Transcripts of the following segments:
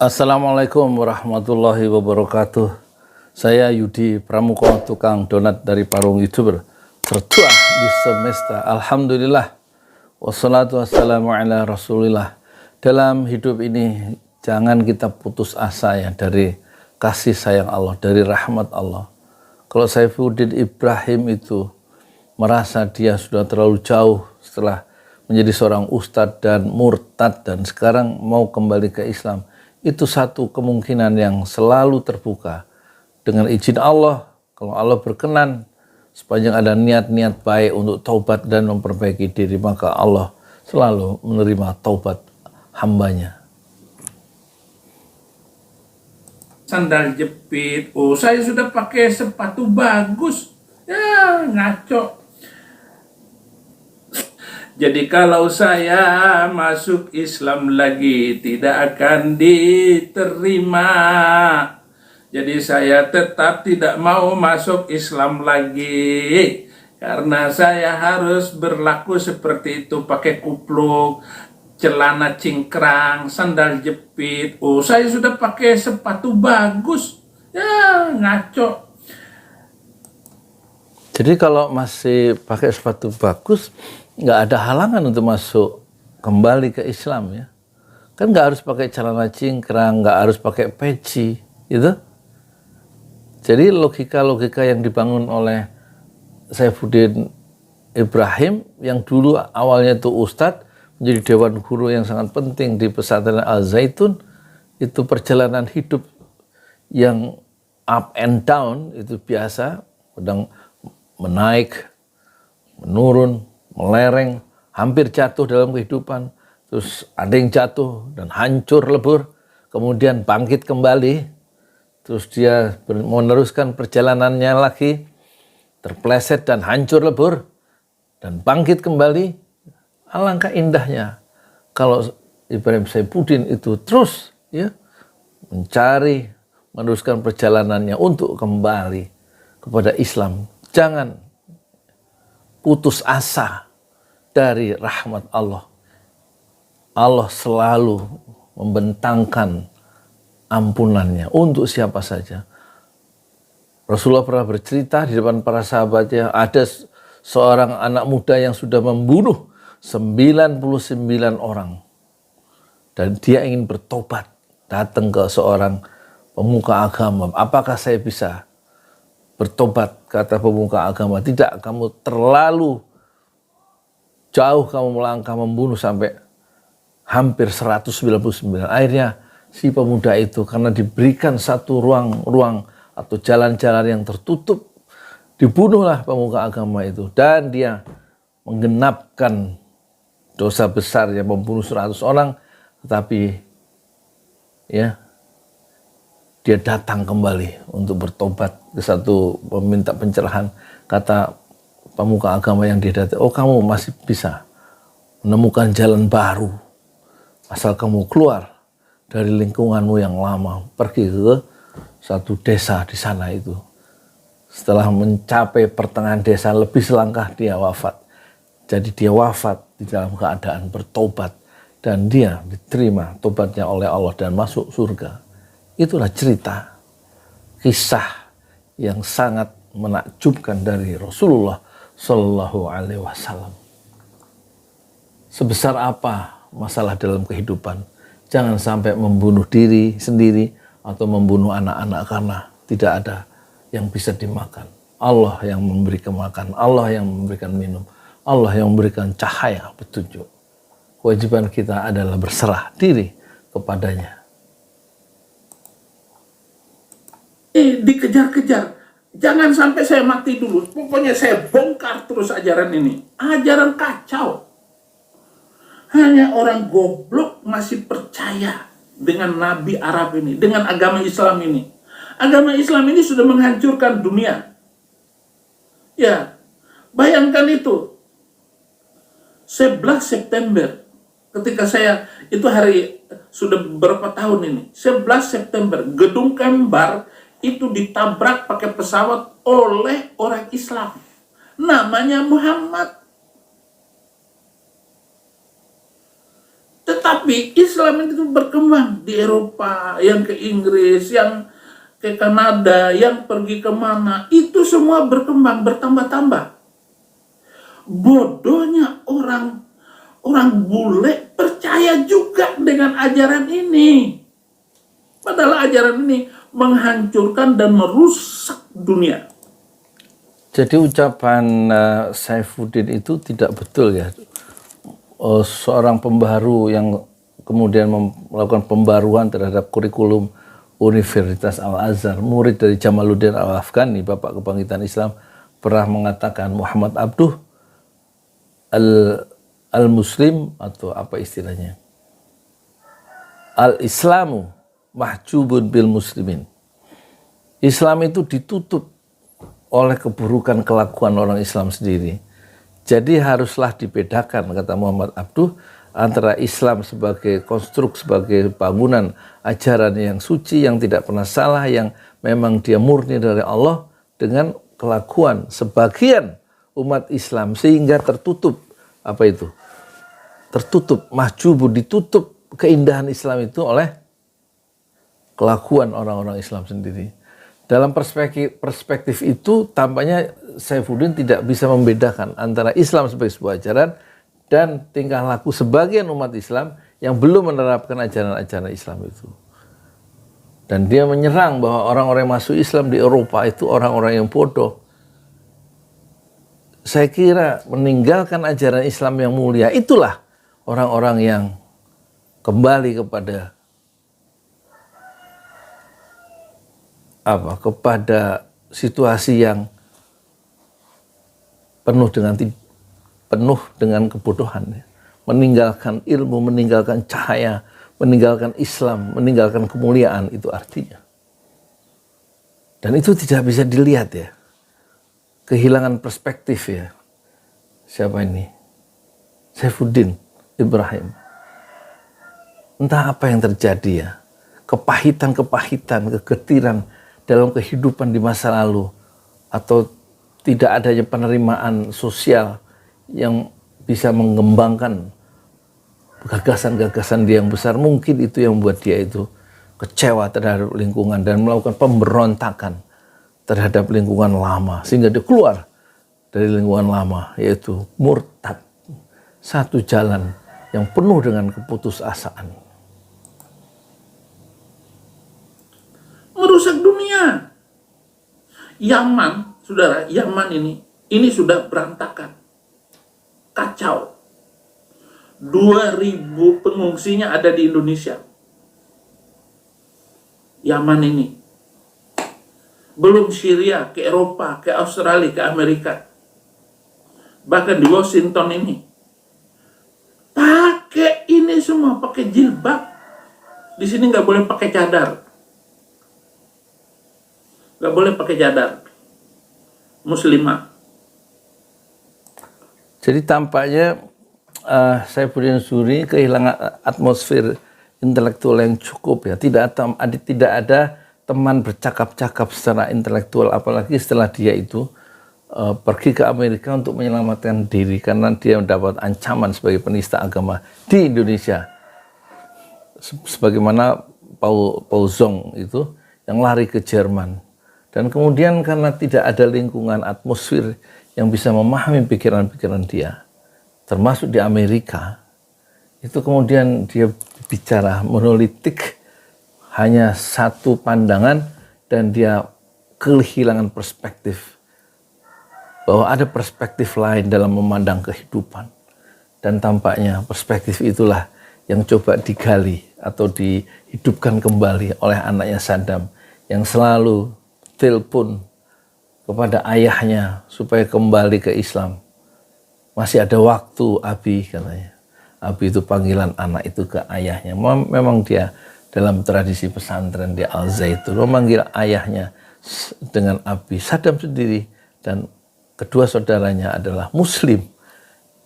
Assalamualaikum warahmatullahi wabarakatuh. Saya Yudi Pramuko, tukang donat dari Parung YouTuber, tertua di semesta. Alhamdulillah, wassalatu wassalamu ala rasulillah. Dalam hidup ini jangan kita putus asa ya dari kasih sayang Allah, dari rahmat Allah. Kalau Saifuddin Ibrahim itu merasa dia sudah terlalu jauh setelah menjadi seorang ustadz dan murtad dan sekarang mau kembali ke Islam, itu satu kemungkinan yang selalu terbuka. Dengan izin Allah, kalau Allah berkenan, sepanjang ada niat-niat baik untuk taubat dan memperbaiki diri, maka Allah selalu menerima taubat hambanya. Sandal jepit, oh saya sudah pakai sepatu bagus, ya ngaco. Jadi kalau saya masuk Islam lagi tidak akan diterima. Jadi saya tetap tidak mau masuk Islam lagi. Karena saya harus berlaku seperti itu, pakai kupluk, celana cingkrang, sandal jepit. Oh saya sudah pakai sepatu bagus, ya ngaco. Jadi kalau masih pakai sepatu bagus, nggak ada halangan untuk masuk kembali ke Islam ya. Kan nggak harus pakai celana cingkrang, nggak harus pakai peci, gitu. Jadi logika-logika yang dibangun oleh Saifuddin Ibrahim yang dulu awalnya itu ustadz, menjadi dewan guru yang sangat penting di pesantren Al-Zaitun, itu perjalanan hidup yang up and down itu biasa, kadang menaik, menurun, melereng, hampir jatuh dalam kehidupan, terus ada yang jatuh dan hancur lebur, kemudian bangkit kembali, terus dia meneruskan perjalanannya lagi, terpleset dan hancur lebur, dan bangkit kembali. Alangkah indahnya kalau Ibrahim Saifuddin itu terus ya mencari, meneruskan perjalanannya untuk kembali kepada Islam. Jangan putus asa dari rahmat Allah. Allah selalu membentangkan ampunannya untuk siapa saja. Rasulullah pernah bercerita di depan para sahabatnya, ada seorang anak muda yang sudah membunuh 99 orang. Dan dia ingin bertobat, datang ke seorang pemuka agama. Apakah saya bisa bertobat? Kata pemuka agama, tidak, kamu terlalu jauh, kamu melangkah membunuh sampai hampir 199. Akhirnya si pemuda itu karena diberikan satu ruang atau jalan-jalan yang tertutup, dibunuhlah pemuka agama itu, dan dia menggenapkan dosa besar yang membunuh 100 orang, tetapi ya dia datang kembali untuk bertobat ke satu meminta pencerahan. Kata pemuka agama yang dia datang, oh kamu masih bisa menemukan jalan baru asal kamu keluar dari lingkunganmu yang lama, pergi ke satu desa di sana itu. Setelah mencapai pertengahan desa, lebih selangkah dia wafat. Jadi dia wafat di dalam keadaan bertobat dan dia diterima tobatnya oleh Allah dan masuk surga. Itulah cerita, kisah yang sangat menakjubkan dari Rasulullah Shallallahu Alaihi Wasallam. Sebesar apa masalah dalam kehidupan, jangan sampai membunuh diri sendiri atau membunuh anak-anak karena tidak ada yang bisa dimakan. Allah yang memberikan makan, Allah yang memberikan minum, Allah yang memberikan cahaya petunjuk. Kewajiban kita adalah berserah diri kepadanya. Dikejar-kejar, jangan sampai saya mati dulu. Pokoknya saya bongkar terus ajaran ini, ajaran kacau. Hanya orang goblok masih percaya dengan Nabi Arab ini, dengan agama Islam ini. Agama Islam ini sudah menghancurkan dunia. Ya, bayangkan itu. 11 September, ketika saya, itu hari, sudah beberapa tahun ini, 11 September, Gedung Kembar itu ditabrak pakai pesawat oleh orang Islam. Namanya Muhammad. Tapi Islam itu berkembang di Eropa, yang ke Inggris, yang ke Kanada, yang pergi kemana, itu semua berkembang, bertambah-tambah. Bodohnya orang bule percaya juga dengan ajaran ini. Padahal ajaran ini menghancurkan dan merusak dunia. Jadi ucapan Saifuddin itu tidak betul ya. Seorang pembaharu yang kemudian melakukan pembaruan terhadap kurikulum Universitas Al-Azhar, murid dari Jamaluddin Al-Afghani, Bapak Kebangkitan Islam, pernah mengatakan Muhammad Abduh al-Muslim, atau apa istilahnya, al-Islamu mahjubun bil muslimin. Islam itu ditutup oleh keburukan kelakuan orang Islam sendiri. Jadi haruslah dibedakan, kata Muhammad Abduh, antara Islam sebagai konstruk, sebagai bangunan ajaran yang suci, yang tidak pernah salah, yang memang dia murni dari Allah, dengan kelakuan sebagian umat Islam sehingga tertutup, apa itu? Tertutup, mahjubu, ditutup keindahan Islam itu oleh kelakuan orang-orang Islam sendiri. Dalam perspektif itu tampaknya Saifuddin tidak bisa membedakan antara Islam sebagai sebuah ajaran dan tingkah laku sebagian umat Islam yang belum menerapkan ajaran-ajaran Islam itu. Dan dia menyerang bahwa orang-orang yang masuk Islam di Eropa itu orang-orang yang bodoh. Saya kira meninggalkan ajaran Islam yang mulia itulah orang-orang yang kembali kepada kepada situasi yang penuh dengan kebodohan, ya. Meninggalkan ilmu, meninggalkan cahaya, meninggalkan Islam, meninggalkan kemuliaan, itu artinya. Dan itu tidak bisa dilihat, ya. Kehilangan perspektif, ya. Siapa ini? Saifuddin Ibrahim. Entah apa yang terjadi, ya. Kepahitan, kegetiran dalam kehidupan di masa lalu, atau tidak adanya penerimaan sosial yang bisa mengembangkan gagasan-gagasan dia yang besar, mungkin itu yang membuat dia itu kecewa terhadap lingkungan dan melakukan pemberontakan terhadap lingkungan lama, sehingga dia keluar dari lingkungan lama, yaitu murtad. Satu jalan yang penuh dengan keputusasaan. Merusak dunia. Yaman, saudara, Yaman ini sudah berantakan. Kacau. 2.000 pengungsinya ada di Indonesia. Yaman ini. Belum Syria, ke Eropa, ke Australia, ke Amerika. Bahkan di Washington ini. Pakai ini semua, pakai jilbab. Di sini nggak boleh pakai cadar. Nggak boleh pakai cadar. Muslimah. Jadi tampaknya Saifuddin Suri kehilangan atmosfer intelektual yang cukup, ya. Tidak ada teman bercakap-cakap secara intelektual, apalagi setelah dia itu pergi ke Amerika untuk menyelamatkan diri karena dia mendapat ancaman sebagai penista agama di Indonesia. Sebagaimana Paul Zong itu yang lari ke Jerman. Dan kemudian karena tidak ada lingkungan atmosfer yang bisa memahami pikiran-pikiran dia, termasuk di Amerika, itu kemudian dia bicara monolitik, hanya satu pandangan, dan dia kehilangan perspektif. Bahwa ada perspektif lain dalam memandang kehidupan. Dan tampaknya perspektif itulah yang coba digali atau dihidupkan kembali oleh anaknya Saddam, yang selalu telepon kepada ayahnya supaya kembali ke Islam. Masih ada waktu, Abi, katanya. Abi itu panggilan anak itu ke ayahnya. Memang dia dalam tradisi pesantren di Al-Zaitun memanggil ayahnya dengan Abi. Saddam sendiri dan kedua saudaranya adalah Muslim.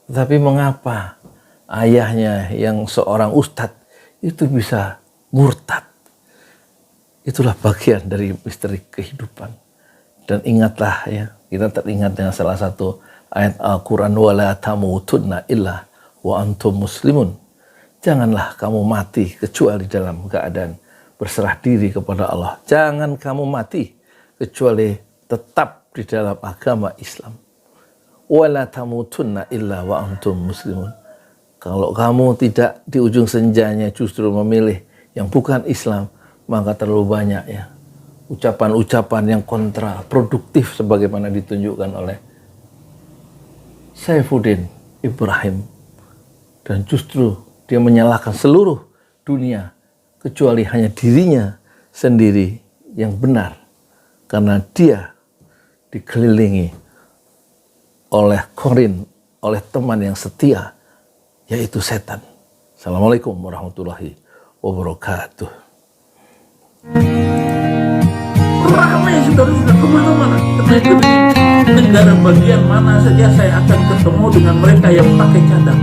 Tapi mengapa ayahnya yang seorang ustadz itu bisa murtad? Itulah bagian dari misteri kehidupan. Dan ingatlah, ya, kita teringat dengan salah satu ayat Al-Quran, wala tamutunna illa wa antum muslimun. Janganlah kamu mati kecuali dalam keadaan berserah diri kepada Allah. Jangan kamu mati kecuali tetap di dalam agama Islam. Wala tamutunna illa wa antum muslimun. Kalau kamu tidak di ujung senjanya justru memilih yang bukan Islam, maka terlalu banyak ya ucapan-ucapan yang kontraproduktif sebagaimana ditunjukkan oleh Saifuddin Ibrahim. Dan justru dia menyalahkan seluruh dunia kecuali hanya dirinya sendiri yang benar, karena dia dikelilingi oleh korin, oleh teman yang setia, yaitu setan. Assalamualaikum warahmatullahi wabarakatuh. Ramai saudara-saudara kemana-mana. Negara bagian mana saja saya akan ketemu dengan mereka yang pakai cadar.